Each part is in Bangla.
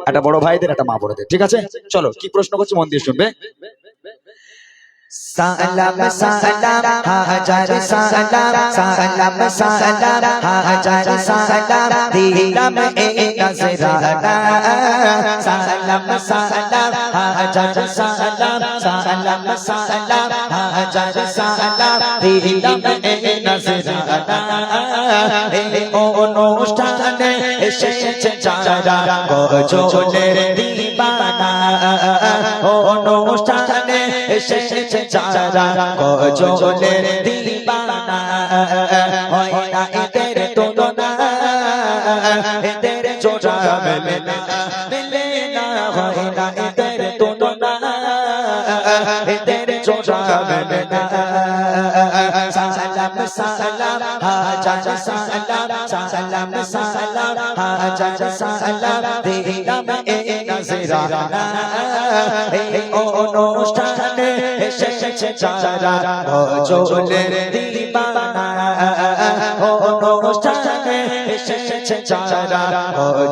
একটা বড় ভাইদের, একটা মা বোনদের। ঠিক আছে, চলো কি প্রশ্ন করছি মন দিয়ে শুনবে। সালাম সালাম হাজার সালাম, সালাম সালাম হাজার সালাম, দিলাম এই নজরানা। সালাম সালাম হাজার সালাম, সালাম সালাম হাজার সালাম, দিলাম এই নজরানা। এই অনুষ্ঠানে এসেছে যারা গজলের দিবানা, অনুষ্ঠানে এসেছে যারা গজলের দিবানা, হয় না এদের তুলনা, এদের জোড়া মেলে না, মেলে না, হয় না এদের তুলনা, এদের জোড়া মেলে না। সালাম সালাম হাজার সালাম, সালাম সালাম হাজার সালাম, দিলাম এই নজরানা। এই অনুষ্ঠানে এসেছে যারা গজলের দিবানা, অনুষ্ঠানে এসেছে যারা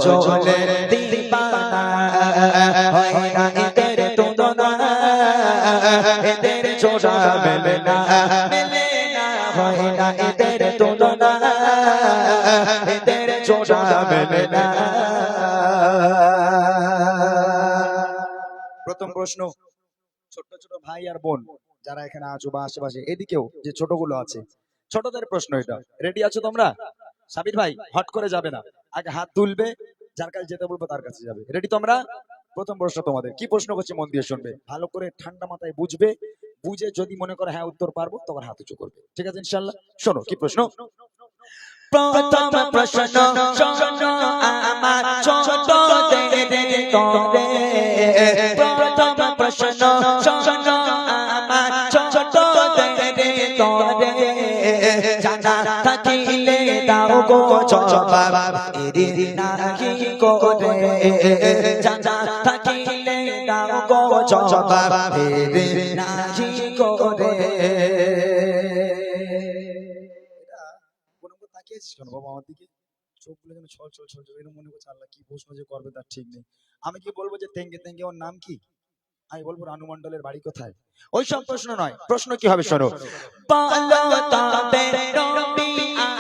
গজলের দিবানা, হয় না এদের তুলনা, এদের জোড়া মেলে না, মেলে না, হয় না এদের তুলনা, এদের জোড়া মেলে না। প্রথম প্রশ্ন, ছোট ছোট ভাই আর বোন যারা এখানে আছো বা আশেপাশে, এদিকেও যে ছোটগুলো আছে, ছোটদের প্রশ্ন এটা। রেডি আছো তোমরা? সাবির ভাই হট করে যাবে না, আগে হাত তুলবে, যার কাছে যেতে বলবো তার কাছে যাবে। রেডি তোমরা? প্রথম প্রশ্ন তোমাদের, কি প্রশ্ন করছি মন দিয়ে শুনবে, ভালো করে ঠান্ডা মাথায় বুঝবে, বুঝে যদি মনে করে হ্যাঁ উত্তর পারবো তখন হাত উঁচু করবে। ঠিক আছে ইনশাআল্লাহ? শোনো কি প্রশ্ন। প্রথম প্রশ্ন শোনো আমার ছোটদের তরে, প্রথম প্রশ্ন শোনো আমার ছোটদের তরে, জানা থাকিলে দাও গো জবাব এর নাহি করে, জানা থাকিলে দাও গো জবাব এর নাহি করে। বাবা আমার দিকে চোখগুলো যেন ছল ছল ছল ছল, এরকম মনে করছে আল্লাহ কি প্রশ্ন যে করবে তার ঠিক নেই। আমি কি বলবো যে তেঙ্গে তেঙ্গে ওর নাম কি, আমি বলবো রানু মণ্ডলের বাড়ি কোথায়, ওই সব প্রশ্ন নয়। প্রশ্ন কি হবে শোনো। বলো তবে নবী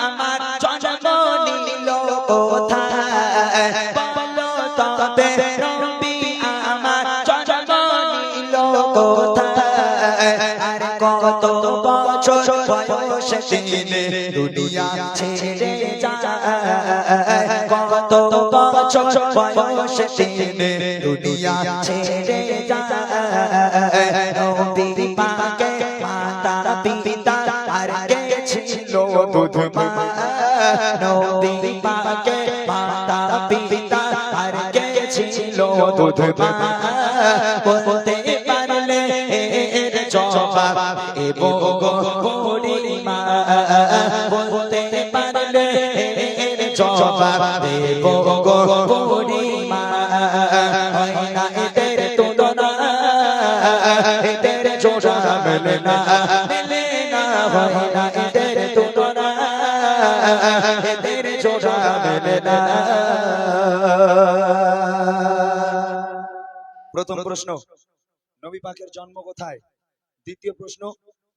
আমার জন্ম নিল কোথায়, বলো তবে নবী আমার জন্ম নিল কোথায়, আর কত বছর বয়সে তিনি দুনিয়া ছেড়ে যায়, কত বছর বয়সে তিনি দুনিয়া ছেড়ে যায়। নবীর পাকে মাতা পিতা আর কে ছিল দুধ মা, নবীর পাকে মাতা পিতা আর কে ছিল দুধ মা, বলতে পারলে এর জবাব এবো গো বুড়িমা, বলতে পারলে এর জবাব এবো গো বুড়িমা, হয় না এদের তুলনা, এদের জোড়া মেলে না, মেলে না, হয় না এদের তুলনা, এদের জোড়া মেলে না। প্রথম প্রশ্ন, নবী পাকের জন্ম কোথায়। দ্বিতীয় প্রশ্ন,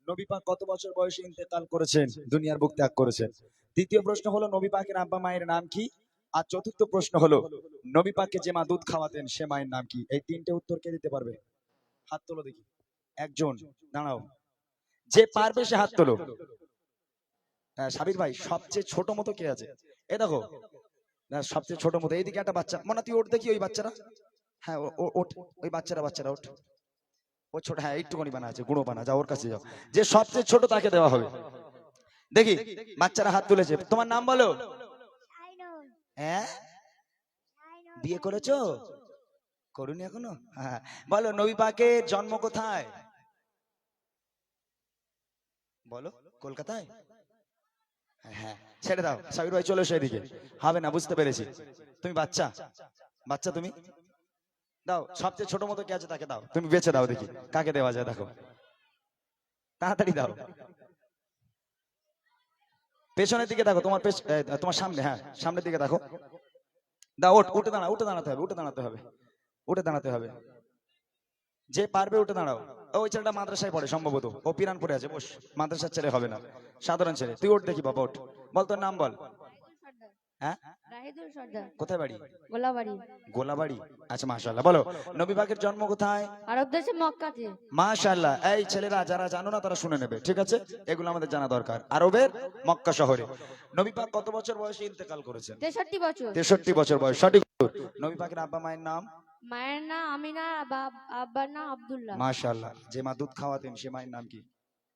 নবী পাক কত বছর বয়সে ইন্তেকাল করেছেন, দুনিয়ার বুক ত্যাগ করেছেন। তৃতীয় প্রশ্ন হলো নবী পাকের আব্বা মায়ের নাম কি। আর চতুর্থ প্রশ্ন হলো নবী পাককে যে মা দুধ খাওয়াতেন সে মায়ের নাম কি। এই তিনটে উত্তর কে দিতে পারবে? হাত তোলো দেখি, একজন দাঁড়াও, যে পারবে সে হাত তোলো। হ্যাঁ সাবির ভাই, সবচেয়ে ছোট মতো কে আছে? এ দেখো, সবচেয়ে ছোট মতো এইদিকে একটা বাচ্চা, মনে তুই ওঠ দেখি, ওই বাচ্চারা, হ্যাঁ ওঠ, ওই বাচ্চারা ওঠ, ও ছোট, হ্যাঁ একটুখানি বানা আছে, গুঁড়ো বানা, যাও ওর কাছে যাও, যে সবচেয়ে ছোট তাকে দেওয়া হবে। দেখি বাচ্চারা হাত তুলেছে, তোমার নাম বলো। হ্যাঁ, বিয়ে করেছো? করুনি এখনো? হ্যাঁ, বলো নবী পাকের জন্ম কোথায়? বলো কলকাতায়। হ্যাঁ ছেড়ে দাও, সাবির ভাই চলে এসো এদিকে, হবে না, বুঝতে পেরেছি। তুমি বাচ্চা, বাচ্চা তুমি দাও, সবচেয়ে ছোট মতো কে আছে তাকে দাও, তুমি বেছে দাও দেখি কাকে দেওয়া যায়, দেখো তাড়াতাড়ি দাও। পেছনের দিকে দেখো, তোমার তোমার সামনে, হ্যাঁ সামনের দিকে দেখো, ওঠ, উঠে দাঁড়া, উঠে দাঁড়াতে হবে, উঠে দাঁড়াতে হবে, উঠে দাঁড়াতে হবে। যে পারবে উঠে দাঁড়াও। ওই ছেলেটা মাদ্রাসায় পড়ে সম্ভবত, ও পিরানপুরে আছে, বস। মাদ্রাসার ছেলে হবে না, সাধারণ ছেলে। তুই ওঠ দেখি বাবা, ওঠ, বল তোর নাম বল। হ্যাঁ, রাহিদুল সর্দার, কোথায় বাড়ি? গোলাবাড়ি। গোলাবাড়ি। আচ্ছা, মাশাআল্লাহ। বলো, নবী পাকের জন্ম কোথায়? আরব দেশে মক্কাতে। মাশাআল্লাহ। এই ছেলেরা যারা জানো না তারা শুনে নেবে, ঠিক আছে? এগুলো আমাদের জানা দরকার। আরবের মক্কা শহরে নবী পাক কত বছর বয়সে ইন্তেকাল করেছেন? 63 বছর। 63 বছর বয়স, সঠিক উত্তর। নবী পাকের আব্বা মায়ের নাম? মায়ের নাম আমিনা, আব্বার নাম আব্দুল্লাহ। মাশাআল্লাহ। যে মা দুধ খাওয়াতেন সে মায়ের নাম কি?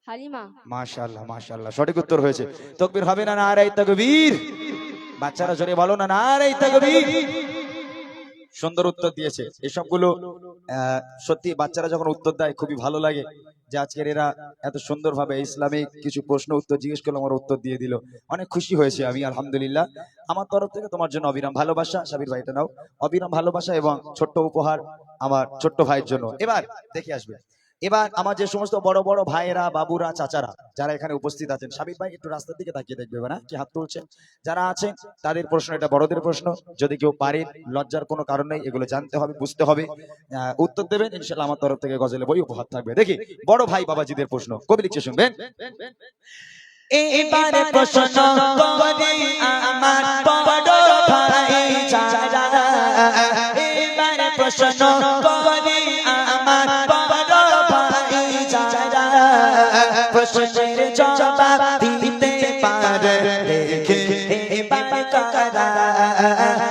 হালিমা। মাশাআল্লাহ, মাশাআল্লাহ, সঠিক উত্তর হয়েছে। তাকবীর হবে না? নারে তাকবীর। বাচ্চারা জোরে বলো না, নারে তাকবীর। সুন্দর উত্তর দিয়েছে। এসবগুলো সত্যি বাচ্চারা যখন উত্তর দেয় খুবই ভালো লাগে, যে আজকের এরা এত সুন্দরভাবে ইসলামিক কিছু প্রশ্ন উত্তর জিজ্ঞেস করলো, আমার উত্তর দিয়ে দিল। অনেক খুশি হয়েছে আমি, আলহামদুলিল্লাহ। আমার তরফ থেকে তোমার জন্য অবিরাম ভালোবাসা। সাবির ভাইটা নাও, অবিরাম ভালোবাসা এবং ছোট্ট উপহার আমার ছোট্ট ভাইয়ের জন্য। এবার দেখে আসবে, এবার আমার যে সমস্ত বড় বড় ভাইয়েরা, বাবুরা, চাচারা যারা এখানে উপস্থিত আছেন, সাবির ভাই একটু রাস্তার দিকে তাকিয়ে দেখবে না কি হাত তুলছেন, যারা আছেন তাদের প্রশ্ন, এটা বড়দের প্রশ্ন। যদি কেউ পারেন, লজ্জার কোনো কারণ নেই, এগুলো জানতে হবে, বুঝতে হবে, উত্তর দেবেন ইনশাআল্লাহ। আমার তরফ থেকে গজলে বই উপহার থাকবে। দেখি বড় ভাই বাবাজিদের প্রশ্ন, কবি লিখছে, শুনবেন। এবারে প্রশ্ন করি আমার বড় ভাই যারা, এবারে প্রশ্ন করি আমার বড় ভাই যারা, প্রশ্নের জবাব দিতে পারে দেখে এবার কারা,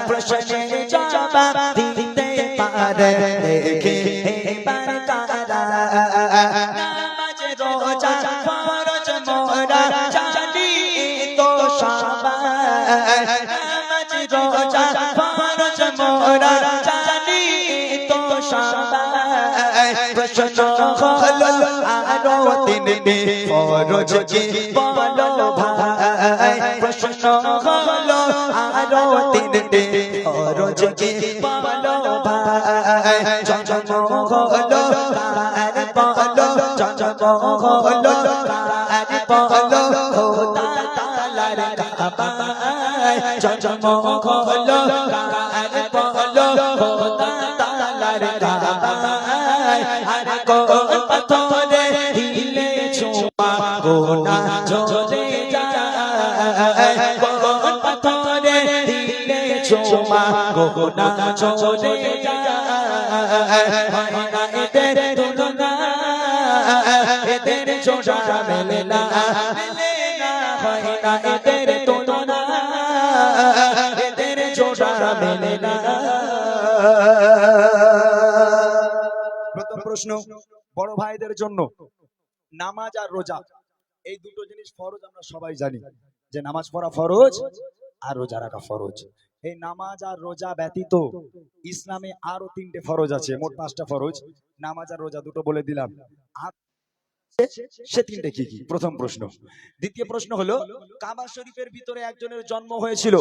প্রশ্নের জবাব দিতে পারে দেখে এবার কারা। নামাজ রোজা ফরজ মোরা জানি তো সবাই, নামাজ রোজা ফরজ মোরা জানি তো সবাই, প্রশ্ন হলো আরো তিনটি ফরজ কি বলো ভাই, প্রশ্ন হলো আরো তিনটি ফরজ কি বলো ভাই, জন্ম হলো কার বলো, জন্ম হলো কার বলো, খোদা তাআলার কাবায়, জন্ম হলো কার বলো, খোদা তাআলার কাবায়, আর কোন পাথরে দিলে ছোঁয়া গোনা ঝরে যায়, কোন পাথরে দিলে ছোঁয়া গোনা ঝরে যায়, হয় না এদের তুলনা, এদের জোড়া মেলে না, মেলে না, হয় না এদের তুলনা, এদের জোড়া মেলে না। প্রথম প্রশ্ন বড় ভাইদের জন্য। নামাজ আর রোজা এই দুটো জিনিস ফরজ, আমরা সবাই জানি যে নামাজ পড়া ফরজ আর রোজা রাখা ফরজ। এই নামাজ আর রোজা ব্যতীত ইসলামে আরো তিনটে ফরজ আছে, মোট 5টা ফরজ। নামাজ আর রোজা দুটো বলে দিলাম, আর সে তিনটে কি কি? প্রথম প্রশ্ন। দ্বিতীয় প্রশ্ন হলো, কাবা শরীফের ভিতরে একজনের জন্ম হয়েছিল,